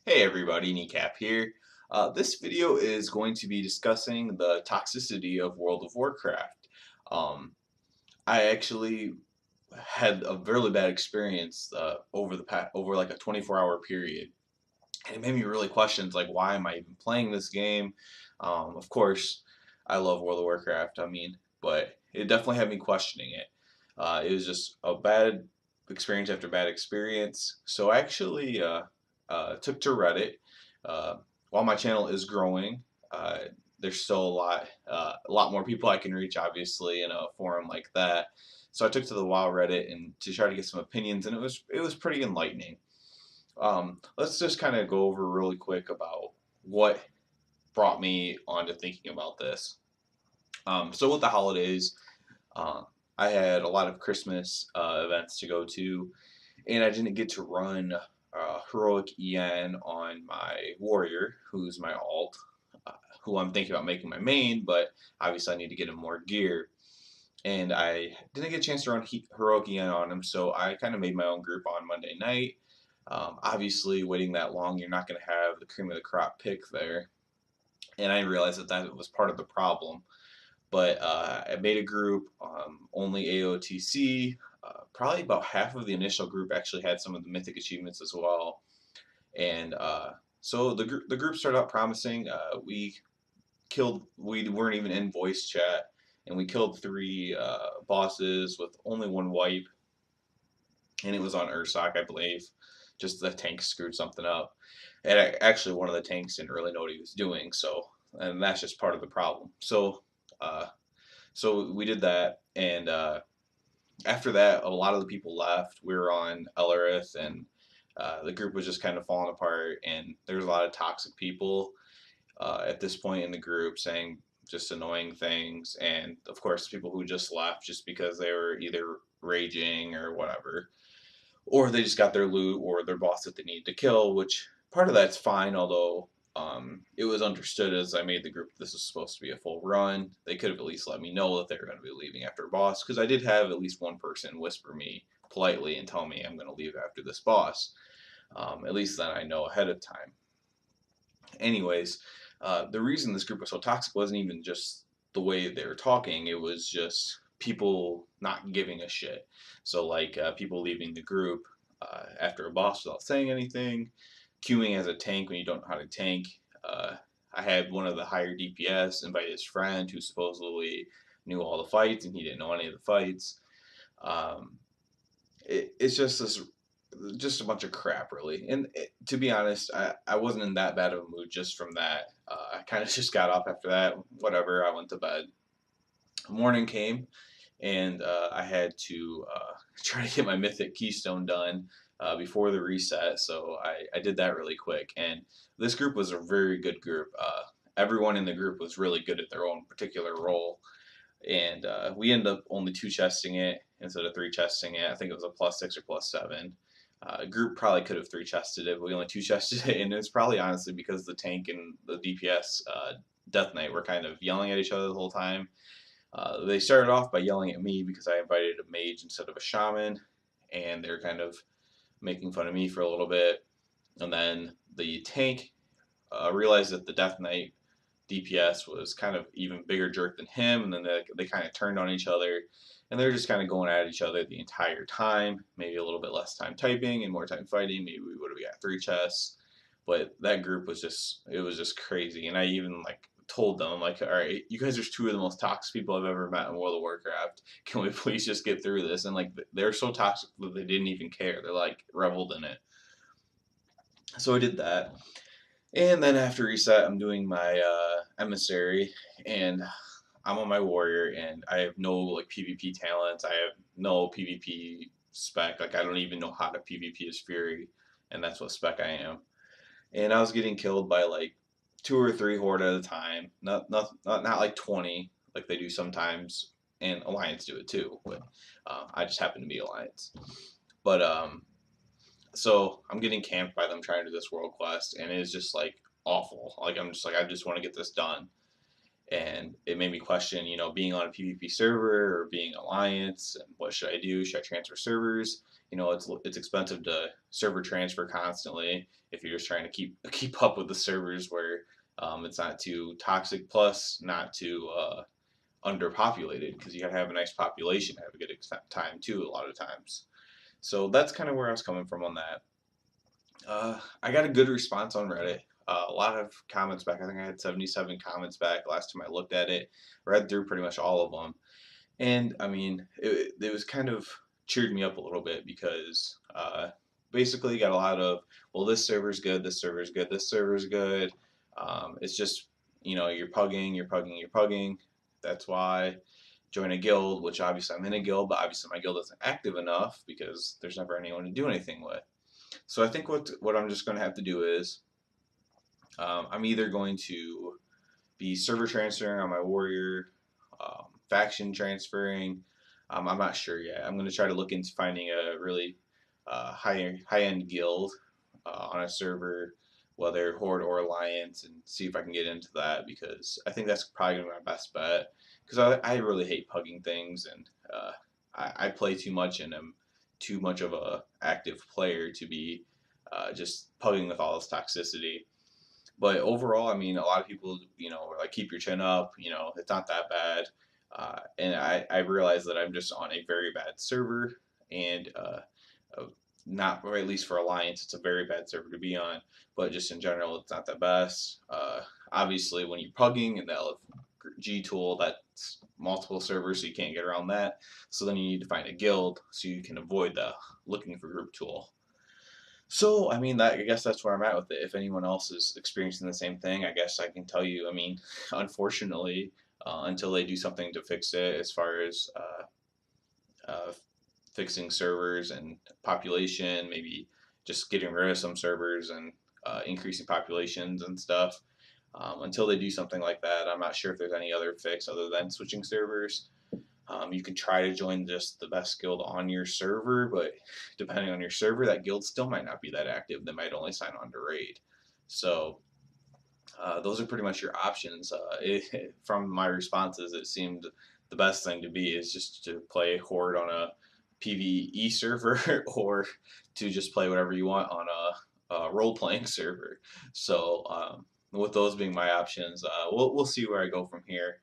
Hey everybody, Kneecap here. This video is going to be discussing the toxicity of World of Warcraft. Um, I actually had a really bad experience over like a 24-hour period, and it made me really question like why am I even playing this game? Of course, I love World of Warcraft. But it definitely had me questioning it. It was just a bad experience after bad experience. So I actually took to Reddit. Uh, while my channel is growing, there's still a lot more people I can reach, obviously, in a forum like that. So I took to the WoW Reddit and to try to get some opinions, and it was pretty enlightening. Let's just kind of go over really quick about what brought me onto thinking about this. So with the holidays, uh, I had a lot of Christmas events to go to, and I didn't get to run heroic EN on my warrior, who's my alt, uh, who I'm thinking about making my main, but obviously I need to get him more gear. And I didn't get a chance to run heroic EN on him, so I kind of made my own group on Monday night. Obviously, waiting that long, you're not going to have the cream of the crop pick there, and I realized that that was part of the problem. But I made a group, only AOTC. Probably about half of the initial group actually had some of the mythic achievements as well, and so the group started out promising. We weren't even in voice chat, and we killed three bosses with only one wipe, and it was on Ursoc, I believe. Just the tank screwed something up, and actually one of the tanks didn't really know what he was doing. So, and that's just part of the problem. Uh, so we did that, and after that, a lot of the people left. We were on Ellerith, and the group was just kind of falling apart, and there was a lot of toxic people at this point in the group saying just annoying things, and of course, people who just left just because they were either raging or whatever, or they just got their loot or their boss that they needed to kill, which part of that's fine, although it was understood as I made the group this was supposed to be a full run. They could have at least let me know that they were going to be leaving after a boss, because I did have at least one person whisper me politely and tell me I'm going to leave after this boss. At least then I know ahead of time. Anyways, the reason this group was so toxic wasn't even just the way they were talking, it was just people not giving a shit. So, like, people leaving the group after a boss without saying anything, queuing as a tank when you don't know how to tank. Uh, I had one of the higher DPS invite his friend who supposedly knew all the fights and he didn't know any of the fights. Um, it's just a bunch of crap, really. And to be honest, I wasn't in that bad of a mood just from that. I kind of just got up after that. Whatever, I went to bed. Morning came, and I had to try to get my Mythic Keystone done before the reset. So I did that really quick. And this group was a very good group. Everyone in the group was really good at their own particular role, and we ended up only two chesting it instead of three chesting it. I think it was a +6 or +7. Group probably could have three chested it, but we only two chested it, and it's probably honestly because the tank and the DPS Death Knight were kind of yelling at each other the whole time. They started off by yelling at me because I invited a mage instead of a shaman, and they're kind of making fun of me for a little bit. And then the tank realized that the Death Knight DPS was kind of even bigger jerk than him, and then they kind of turned on each other, and they're just kind of going at each other the entire time. Maybe a little bit less time typing and more time fighting. Maybe we would have got three chests, but that group was just crazy. And I even like told them like, all right, you guys are two of the most toxic people I've ever met in World of Warcraft. Can we please just get through this? And like they're so toxic that they didn't even care. They're like reveled in it. So I did that. And then after reset, I'm doing my emissary, and I'm on my warrior, and I have no like PvP talents. I have no PvP spec. Like I don't even know how to PvP as Fury, and that's what spec I am. And I was getting killed by like two or three horde at a time. Not like 20 like they do sometimes, and Alliance do it too. But I just happen to be Alliance. But so I'm getting camped by them trying to do this world quest, and it's just like awful. Like I'm just like I just want to get this done, and it made me question, being on a PvP server or being alliance, and what should I do? Should I transfer servers? It's expensive to server transfer constantly if you're just trying to keep up with the servers where it's not too toxic, plus not too underpopulated, because you gotta have a nice population to have a good time too a lot of times. So that's kind of where I was coming from on that. I got a good response on Reddit. A lot of comments back. I think I had 77 comments back last time I looked at it. Read through pretty much all of them, and I mean, it was kind of cheered me up a little bit, because basically got a lot of, well, this server's good, this server's good, this server's good. It's just, you're pugging, you're pugging, you're pugging. That's why join a guild, which obviously I'm in a guild, but obviously my guild isn't active enough because there's never anyone to do anything with. So I think what I'm just going to have to do is, I'm either going to be server transferring on my warrior, faction transferring. I'm not sure yet. I'm going to try to look into finding a really high end guild on a server, whether Horde or Alliance, and see if I can get into that, because I think that's probably going to be my best bet. Because I really hate pugging things, and I play too much and am too much of a active player to be just pugging with all this toxicity. But overall, I mean, a lot of people, are like, keep your chin up, it's not that bad. And I realize that I'm just on a very bad server, and uh, not, or at least for Alliance, it's a very bad server to be on. But just in general, it's not the best. Obviously, when you're pugging and the LFG tool, that's multiple servers, so you can't get around that. So then you need to find a guild so you can avoid the looking for group tool. So, I mean, I guess that's where I'm at with it. If anyone else is experiencing the same thing, I guess I can tell you. I mean, unfortunately, until they do something to fix it, as far as fixing servers and population, maybe just getting rid of some servers and increasing populations and stuff. Until they do something like that, I'm not sure if there's any other fix other than switching servers. You can try to join just the best guild on your server, but depending on your server, that guild still might not be that active. They might only sign on to raid. So those are pretty much your options. From my responses, it seemed the best thing to be is just to play Horde on a PvE server, or to just play whatever you want on a role-playing server. So with those being my options, we'll see where I go from here.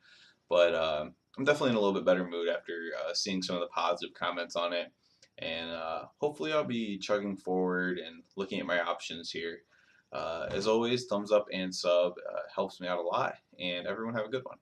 But I'm definitely in a little bit better mood after seeing some of the positive comments on it. And hopefully I'll be chugging forward and looking at my options here. As always, thumbs up and sub helps me out a lot. And everyone have a good one.